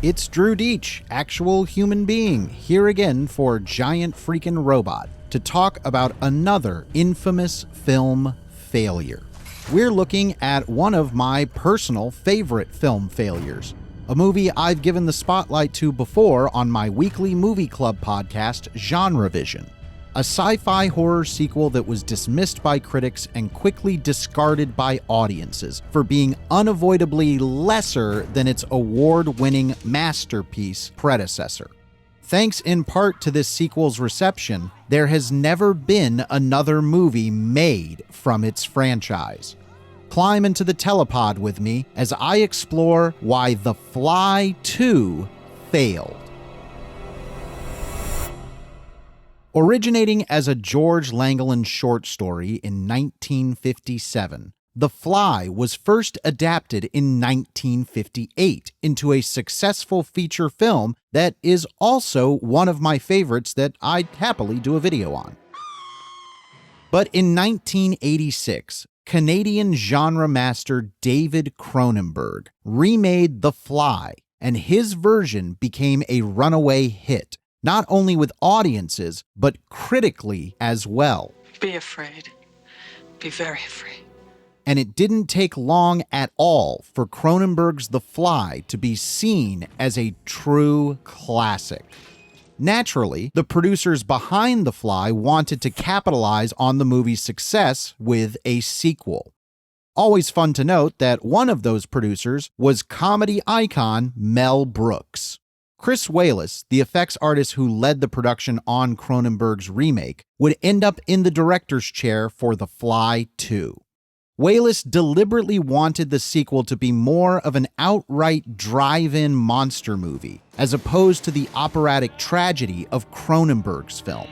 It's Drew Deach, actual human being, here again for Giant Freakin' Robot to talk about another infamous film failure. We're looking at one of my personal favorite film failures, a movie I've given the spotlight to before on my weekly movie club podcast, Genre Vision. A sci-fi horror sequel that was dismissed by critics and quickly discarded by audiences for being unavoidably lesser than its award-winning masterpiece predecessor. Thanks in part to this sequel's reception, there has never been another movie made from its franchise. Climb into the telepod with me as I explore why The Fly 2 failed. Originating as a George Langland short story in 1957, The Fly was first adapted in 1958 into a successful feature film that is also one of my favorites that I'd happily do a video on. But in 1986, Canadian genre master David Cronenberg remade The Fly, and his version became a runaway hit, not only with audiences, but critically as well. Be afraid. Be very afraid. And it didn't take long at all for Cronenberg's The Fly to be seen as a true classic. Naturally, the producers behind The Fly wanted to capitalize on the movie's success with a sequel. Always fun to note that one of those producers was comedy icon Mel Brooks. Chris Walas, the effects artist who led the production on Cronenberg's remake, would end up in the director's chair for The Fly 2. Walas deliberately wanted the sequel to be more of an outright drive-in monster movie, as opposed to the operatic tragedy of Cronenberg's film.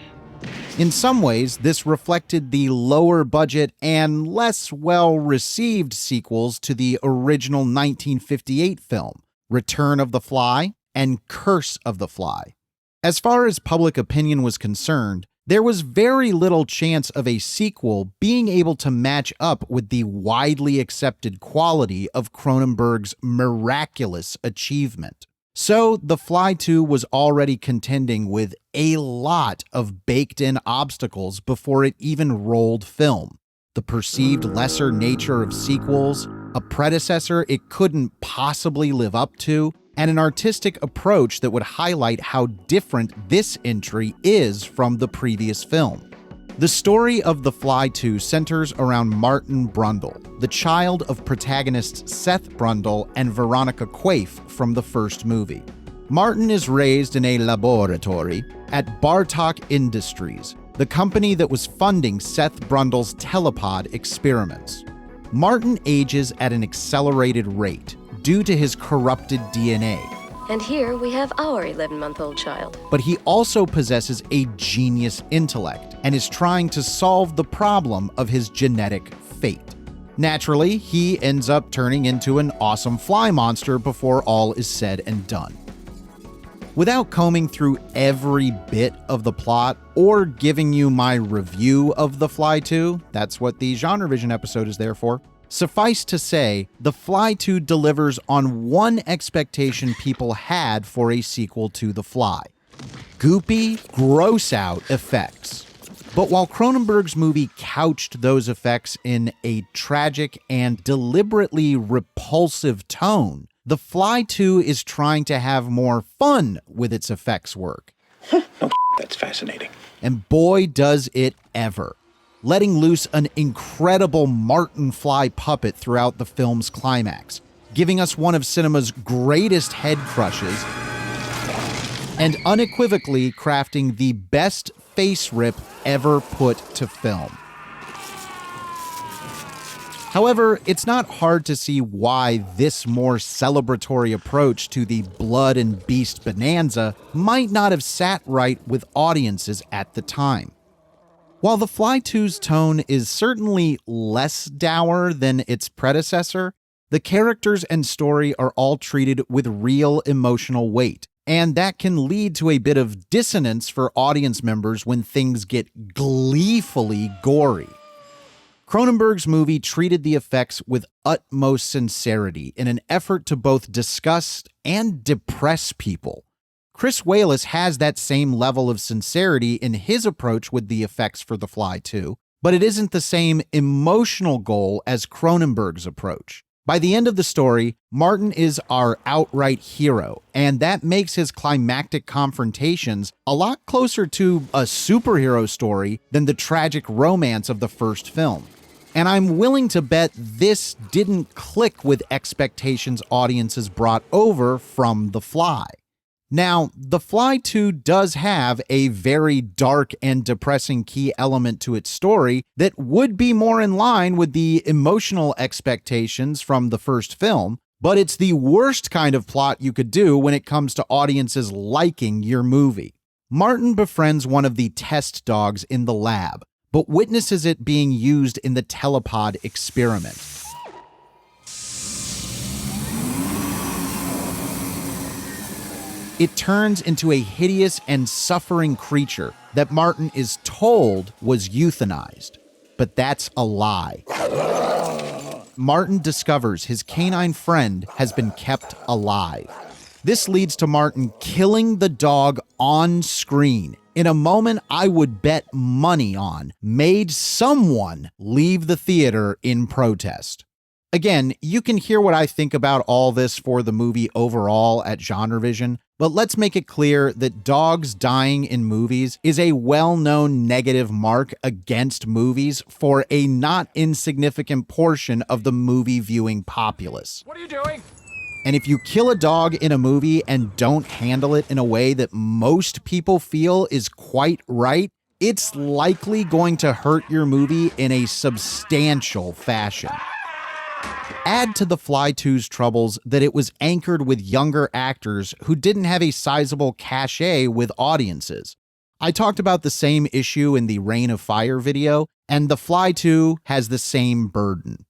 In some ways, this reflected the lower budget and less well-received sequels to the original 1958 film, Return of the Fly and Curse of the Fly. As far as public opinion was concerned, there was very little chance of a sequel being able to match up with the widely accepted quality of Cronenberg's miraculous achievement. So, The Fly 2 was already contending with a lot of baked-in obstacles before it even rolled film. The perceived lesser nature of sequels, a predecessor it couldn't possibly live up to, and an artistic approach that would highlight how different this entry is from the previous film. The story of The Fly 2 centers around Martin Brundle, the child of protagonists Seth Brundle and Veronica Quaife from the first movie. Martin is raised in a laboratory at Bartok Industries, the company that was funding Seth Brundle's telepod experiments. Martin ages at an accelerated rate due to his corrupted DNA. And here we have our 11-month-old child. But he also possesses a genius intellect and is trying to solve the problem of his genetic fate. Naturally, he ends up turning into an awesome fly monster before all is said and done. Without combing through every bit of the plot or giving you my review of The Fly 2, that's what the Genre Vision episode is there for, suffice to say, The Fly 2 delivers on one expectation people had for a sequel to The Fly: goopy, gross-out effects. But while Cronenberg's movie couched those effects in a tragic and deliberately repulsive tone, The Fly 2 is trying to have more fun with its effects work. No, that's fascinating. And boy does it ever. Letting loose an incredible Martin Fly puppet throughout the film's climax, giving us one of cinema's greatest head crushes, and unequivocally crafting the best face rip ever put to film. However, it's not hard to see why this more celebratory approach to the blood and beast bonanza might not have sat right with audiences at the time. While The Fly 2's tone is certainly less dour than its predecessor, the characters and story are all treated with real emotional weight, and that can lead to a bit of dissonance for audience members when things get gleefully gory. Cronenberg's movie treated the effects with utmost sincerity in an effort to both disgust and depress people. Chris Walas has that same level of sincerity in his approach with the effects for The Fly too, but it isn't the same emotional goal as Cronenberg's approach. By the end of the story, Martin is our outright hero, and that makes his climactic confrontations a lot closer to a superhero story than the tragic romance of the first film. And I'm willing to bet this didn't click with expectations audiences brought over from The Fly. Now, The Fly 2 does have a very dark and depressing key element to its story that would be more in line with the emotional expectations from the first film, but it's the worst kind of plot you could do when it comes to audiences liking your movie. Martin befriends one of the test dogs in the lab, but witnesses it being used in the telepod experiment. It turns into a hideous and suffering creature that Martin is told was euthanized. But that's a lie. Martin discovers his canine friend has been kept alive. This leads to Martin killing the dog on screen in a moment I would bet money on made someone leave the theater in protest. Again, you can hear what I think about all this for the movie overall at Genre Vision, but let's make it clear that dogs dying in movies is a well-known negative mark against movies for a not insignificant portion of the movie viewing populace. What are you doing? And if you kill a dog in a movie and don't handle it in a way that most people feel is quite right, it's likely going to hurt your movie in a substantial fashion. Add to The Fly 2's troubles that it was anchored with younger actors who didn't have a sizable cachet with audiences. I talked about the same issue in the Reign of Fire video, and The Fly 2 has the same burden.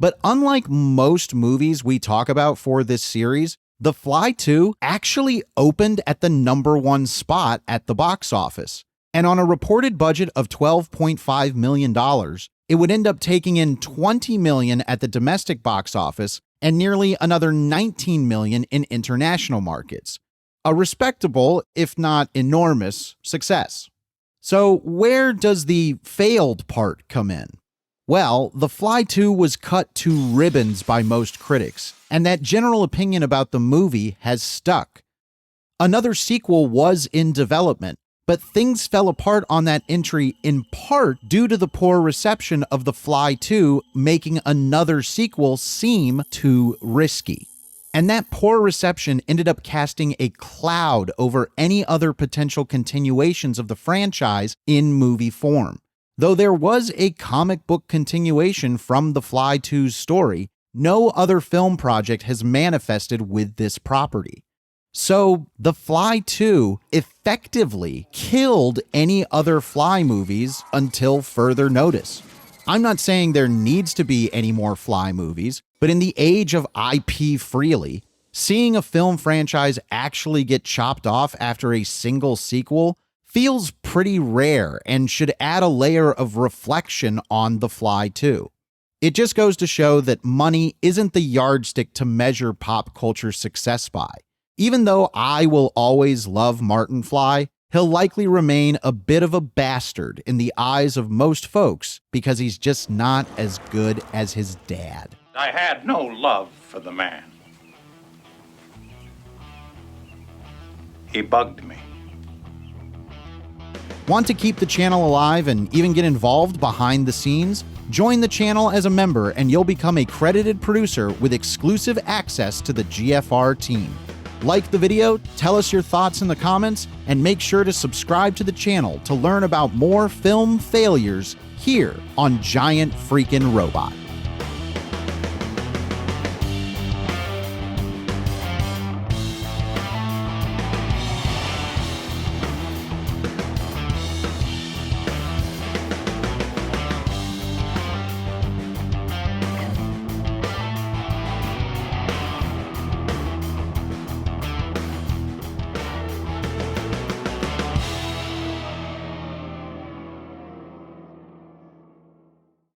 But unlike most movies we talk about for this series, The Fly 2 actually opened at the #1 spot at the box office. And on a reported budget of $12.5 million, it would end up taking in $20 million at the domestic box office and nearly another $19 million in international markets. A respectable, if not enormous, success. So where does the failed part come in? Well, The Fly 2 was cut to ribbons by most critics, and that general opinion about the movie has stuck. Another sequel was in development, but things fell apart on that entry in part due to the poor reception of The Fly 2, making another sequel seem too risky. And that poor reception ended up casting a cloud over any other potential continuations of the franchise in movie form. Though there was a comic book continuation from The Fly 2's story, no other film project has manifested with this property. So, The Fly 2 effectively killed any other Fly movies until further notice. I'm not saying there needs to be any more Fly movies, but in the age of IP freely, seeing a film franchise actually get chopped off after a single sequel feels pretty rare and should add a layer of reflection on The Fly 2. It just goes to show that money isn't the yardstick to measure pop culture success by. Even though I will always love Martin Fly, he'll likely remain a bit of a bastard in the eyes of most folks because he's just not as good as his dad. I had no love for the man. He bugged me. Want to keep the channel alive and even get involved behind the scenes? Join the channel as a member and you'll become a credited producer with exclusive access to the GFR team. Like the video, tell us your thoughts in the comments, and make sure to subscribe to the channel to learn about more film failures here on Giant Freakin' Robot.